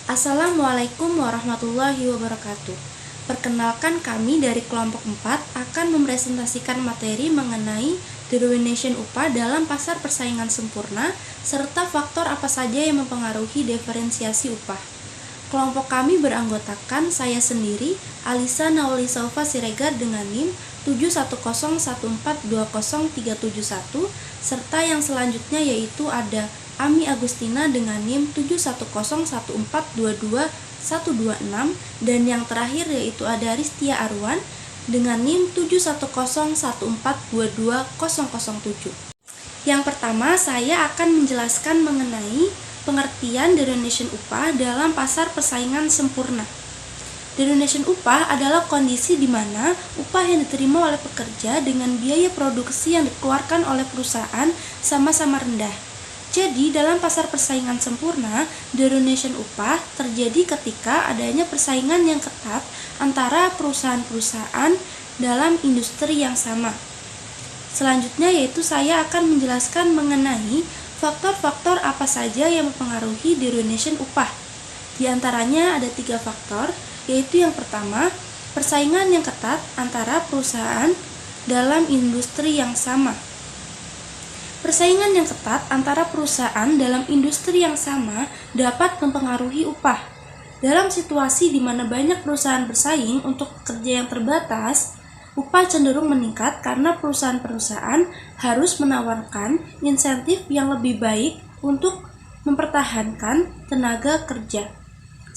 Assalamualaikum warahmatullahi wabarakatuh. Perkenalkan, kami dari kelompok 4 akan mempresentasikan materi mengenai determination upah dalam pasar persaingan sempurna serta faktor apa saja yang mempengaruhi diferensiasi upah. Kelompok kami beranggotakan saya sendiri, Alisa Naulisaufa Siregar dengan NIM 710142031, serta yang selanjutnya yaitu ada Ami Agustina dengan NIM 710142226, dan yang terakhir yaitu ada Ristia Arwan dengan NIM 71014220007. Yang pertama, saya akan menjelaskan mengenai pengertian determination upah dalam pasar persaingan sempurna. Determination upah adalah kondisi di mana upah yang diterima oleh pekerja dengan biaya produksi yang dikeluarkan oleh perusahaan sama-sama rendah. Jadi, dalam pasar persaingan sempurna, determination upah terjadi ketika adanya persaingan yang ketat antara perusahaan-perusahaan dalam industri yang sama. Selanjutnya yaitu saya akan menjelaskan mengenai faktor-faktor apa saja yang mempengaruhi determination upah. Di antaranya ada 3 faktor, yaitu yang pertama, persaingan yang ketat antara perusahaan dalam industri yang sama. Persaingan yang ketat antara perusahaan dalam industri yang sama dapat mempengaruhi upah. Dalam situasi di mana banyak perusahaan bersaing untuk pekerja yang terbatas, upah cenderung meningkat karena perusahaan-perusahaan harus menawarkan insentif yang lebih baik untuk mempertahankan tenaga kerja.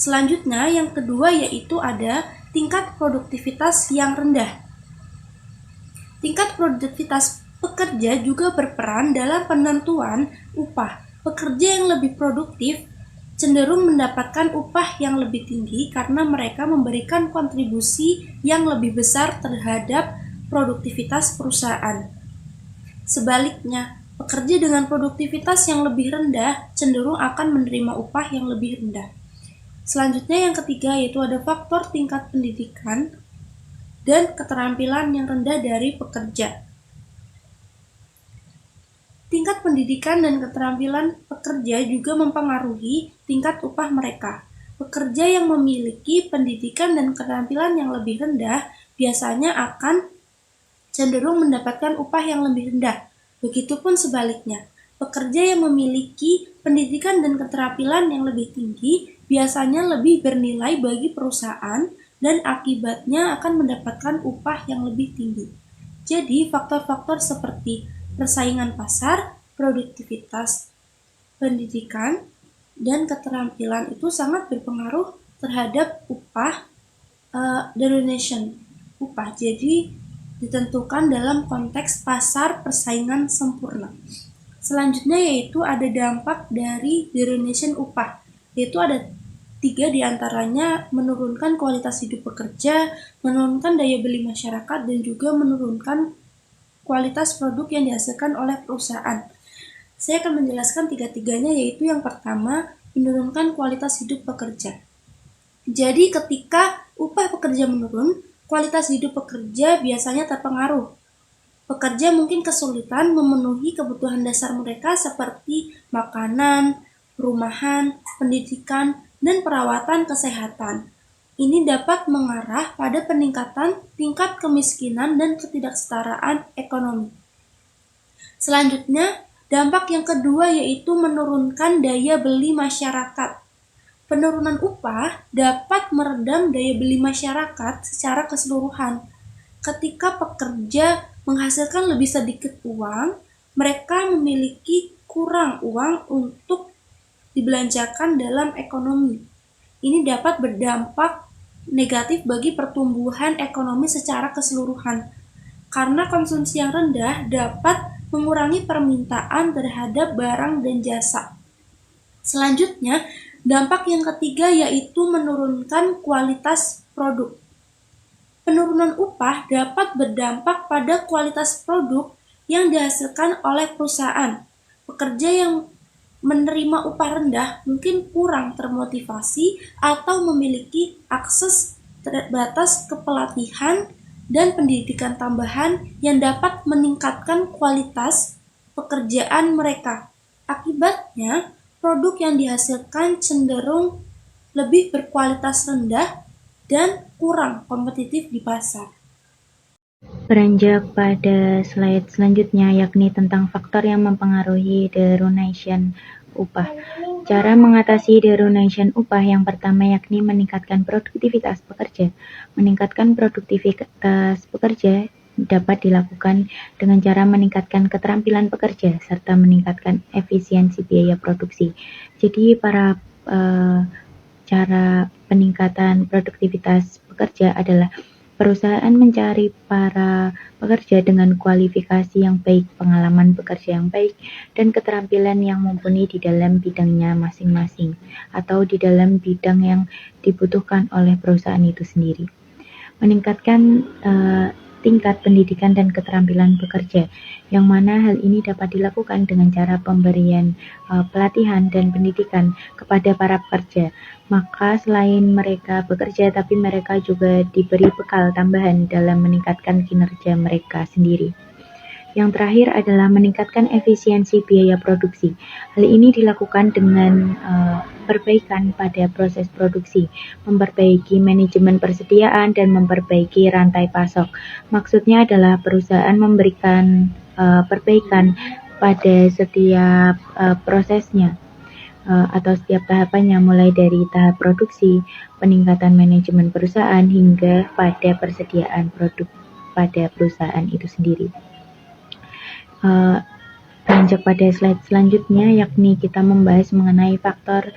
Selanjutnya, yang kedua yaitu ada tingkat produktivitas yang rendah. Tingkat produktivitas pekerja juga berperan dalam penentuan upah. Pekerja yang lebih produktif cenderung mendapatkan upah yang lebih tinggi karena mereka memberikan kontribusi yang lebih besar terhadap produktivitas perusahaan. Sebaliknya, pekerja dengan produktivitas yang lebih rendah cenderung akan menerima upah yang lebih rendah. Selanjutnya yang ketiga yaitu ada faktor tingkat pendidikan dan keterampilan yang rendah dari pekerja. Tingkat pendidikan dan keterampilan pekerja juga mempengaruhi tingkat upah mereka. Pekerja yang memiliki pendidikan dan keterampilan yang lebih rendah biasanya akan cenderung mendapatkan upah yang lebih rendah. Begitupun sebaliknya, pekerja yang memiliki pendidikan dan keterampilan yang lebih tinggi biasanya lebih bernilai bagi perusahaan dan akibatnya akan mendapatkan upah yang lebih tinggi. Jadi, faktor-faktor seperti persaingan pasar, produktivitas, pendidikan, dan keterampilan itu sangat berpengaruh terhadap upah determination upah. Jadi ditentukan dalam konteks pasar persaingan sempurna. Selanjutnya yaitu ada dampak dari determination upah, yaitu ada 3 diantaranya: menurunkan kualitas hidup pekerja, menurunkan daya beli masyarakat, dan juga menurunkan kualitas produk yang dihasilkan oleh perusahaan. Saya akan menjelaskan 3-tiganya, yaitu yang pertama, menurunkan kualitas hidup pekerja. Jadi ketika upah pekerja menurun, kualitas hidup pekerja biasanya terpengaruh. Pekerja mungkin kesulitan memenuhi kebutuhan dasar mereka seperti makanan, perumahan, pendidikan, dan perawatan kesehatan. Ini dapat mengarah pada peningkatan tingkat kemiskinan dan ketidaksetaraan ekonomi. Selanjutnya, dampak yang kedua yaitu menurunkan daya beli masyarakat. Penurunan upah dapat meredam daya beli masyarakat secara keseluruhan. Ketika pekerja menghasilkan lebih sedikit uang, mereka memiliki kurang uang untuk dibelanjakan dalam ekonomi. Ini dapat berdampak negatif bagi pertumbuhan ekonomi secara keseluruhan, karena konsumsi yang rendah dapat mengurangi permintaan terhadap barang dan jasa. Selanjutnya, dampak yang ketiga yaitu menurunkan kualitas produk. Penurunan upah dapat berdampak pada kualitas produk yang dihasilkan oleh perusahaan. Pekerja yang menerima upah rendah mungkin kurang termotivasi atau memiliki akses terbatas ke pelatihan dan pendidikan tambahan yang dapat meningkatkan kualitas pekerjaan mereka. Akibatnya, produk yang dihasilkan cenderung lebih berkualitas rendah, dan kurang kompetitif di pasar. Beranjak pada slide selanjutnya, yakni tentang faktor yang mempengaruhi deronation upah. Cara mengatasi deronation upah yang pertama yakni meningkatkan produktivitas pekerja. Meningkatkan produktivitas pekerja dapat dilakukan dengan cara meningkatkan keterampilan pekerja serta meningkatkan efisiensi biaya produksi. Jadi cara peningkatan produktivitas pekerja adalah perusahaan mencari para pekerja dengan kualifikasi yang baik, pengalaman bekerja yang baik, dan keterampilan yang mumpuni di dalam bidangnya masing-masing atau di dalam bidang yang dibutuhkan oleh perusahaan itu sendiri. Meningkatkan tingkat pendidikan dan keterampilan pekerja, yang mana hal ini dapat dilakukan dengan cara pemberian pelatihan dan pendidikan kepada para pekerja. Maka selain mereka bekerja, tapi mereka juga diberi bekal tambahan dalam meningkatkan kinerja mereka sendiri. Yang terakhir adalah meningkatkan efisiensi biaya produksi. Hal ini dilakukan dengan perbaikan pada proses produksi, memperbaiki manajemen persediaan, dan memperbaiki rantai pasok. Maksudnya adalah perusahaan memberikan perbaikan pada setiap prosesnya atau setiap tahapannya, mulai dari tahap produksi, peningkatan manajemen perusahaan, hingga pada persediaan produk pada perusahaan itu sendiri. Beranjak pada slide selanjutnya, yakni kita membahas mengenai faktor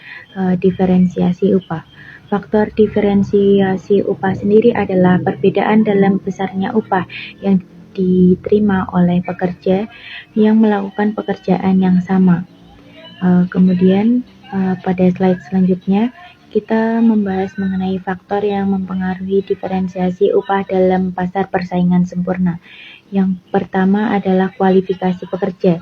diferensiasi upah. Faktor diferensiasi upah sendiri adalah perbedaan dalam besarnya upah yang diterima oleh pekerja yang melakukan pekerjaan yang sama. Kemudian pada slide selanjutnya kita membahas mengenai faktor yang mempengaruhi diferensiasi upah dalam pasar persaingan sempurna. Yang pertama adalah kualifikasi pekerja.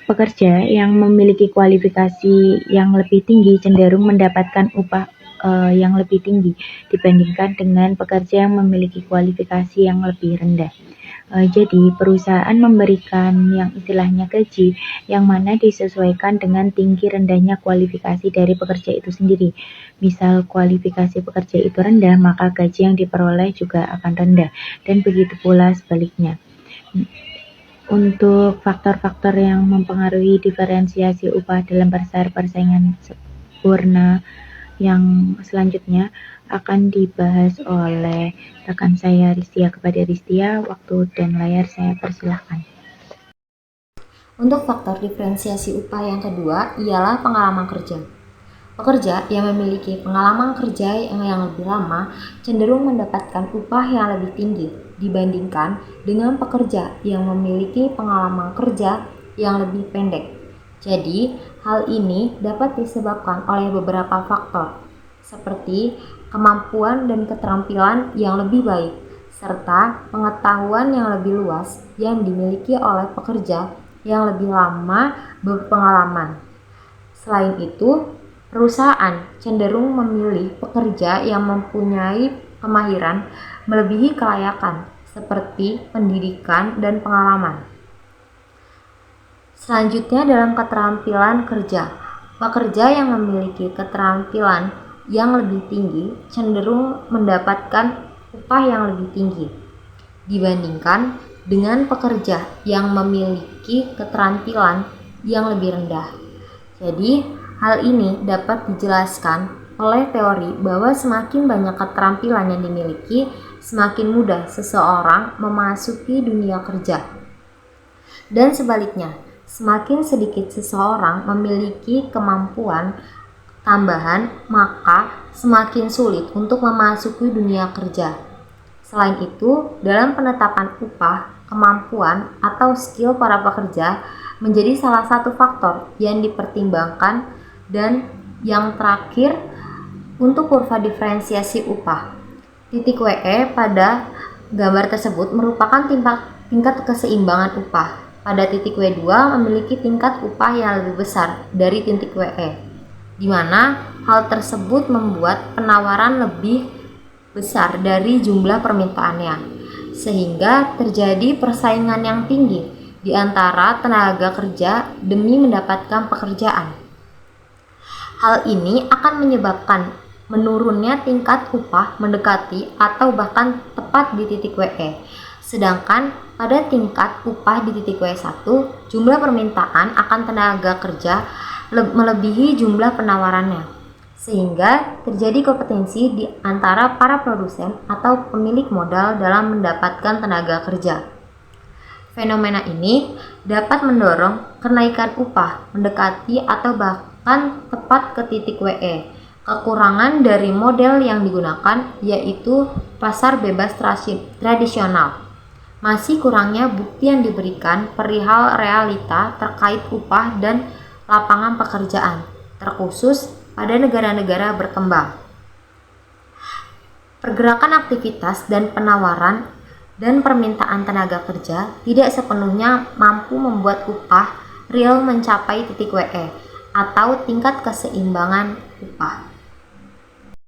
Pekerja yang memiliki kualifikasi yang lebih tinggi cenderung mendapatkan upah yang lebih tinggi dibandingkan dengan pekerja yang memiliki kualifikasi yang lebih rendah. Jadi perusahaan memberikan yang istilahnya gaji yang mana disesuaikan dengan tinggi rendahnya kualifikasi dari pekerja itu sendiri. Misal kualifikasi pekerja itu rendah, maka gaji yang diperoleh juga akan rendah, dan begitu pula sebaliknya. Untuk faktor-faktor yang mempengaruhi diferensiasi upah dalam pasar persaingan sempurna yang selanjutnya akan dibahas oleh rekan saya Ristia. Kepada Ristia, waktu dan layar saya persilahkan. Untuk faktor diferensiasi upah yang kedua ialah pengalaman kerja. Pekerja yang memiliki pengalaman kerja yang lebih lama cenderung mendapatkan upah yang lebih tinggi dibandingkan dengan pekerja yang memiliki pengalaman kerja yang lebih pendek. Jadi, hal ini dapat disebabkan oleh beberapa faktor, seperti kemampuan dan keterampilan yang lebih baik, serta pengetahuan yang lebih luas yang dimiliki oleh pekerja yang lebih lama berpengalaman. Selain itu, perusahaan cenderung memilih pekerja yang mempunyai kemahiran melebihi kelayakan, seperti pendidikan dan pengalaman. Selanjutnya dalam keterampilan kerja, pekerja yang memiliki keterampilan yang lebih tinggi cenderung mendapatkan upah yang lebih tinggi dibandingkan dengan pekerja yang memiliki keterampilan yang lebih rendah. Jadi, hal ini dapat dijelaskan oleh teori bahwa semakin banyak keterampilan yang dimiliki, semakin mudah seseorang memasuki dunia kerja. Dan sebaliknya, semakin sedikit seseorang memiliki kemampuan tambahan, maka semakin sulit untuk memasuki dunia kerja. Selain itu, dalam penetapan upah, kemampuan atau skill para pekerja menjadi salah satu faktor yang dipertimbangkan. Dan yang terakhir, untuk kurva diferensiasi upah, titik WE pada gambar tersebut merupakan tingkat keseimbangan upah. Pada titik W2 memiliki tingkat upah yang lebih besar dari titik WE, di mana hal tersebut membuat penawaran lebih besar dari jumlah permintaannya, sehingga terjadi persaingan yang tinggi di antara tenaga kerja demi mendapatkan pekerjaan. Hal ini akan menyebabkan menurunnya tingkat upah mendekati atau bahkan tepat di titik WE. Sedangkan pada tingkat upah di titik W1, jumlah permintaan akan tenaga kerja melebihi jumlah penawarannya, sehingga terjadi kompetensi di antara para produsen atau pemilik modal dalam mendapatkan tenaga kerja. Fenomena ini dapat mendorong kenaikan upah mendekati atau bahkan tepat ke titik WE. Kekurangan dari model yang digunakan yaitu pasar bebas tradisional. Masih kurangnya bukti yang diberikan perihal realita terkait upah dan lapangan pekerjaan, terkhusus pada negara-negara berkembang. Pergerakan aktivitas dan penawaran dan permintaan tenaga kerja tidak sepenuhnya mampu membuat upah real mencapai titik WE atau tingkat keseimbangan upah.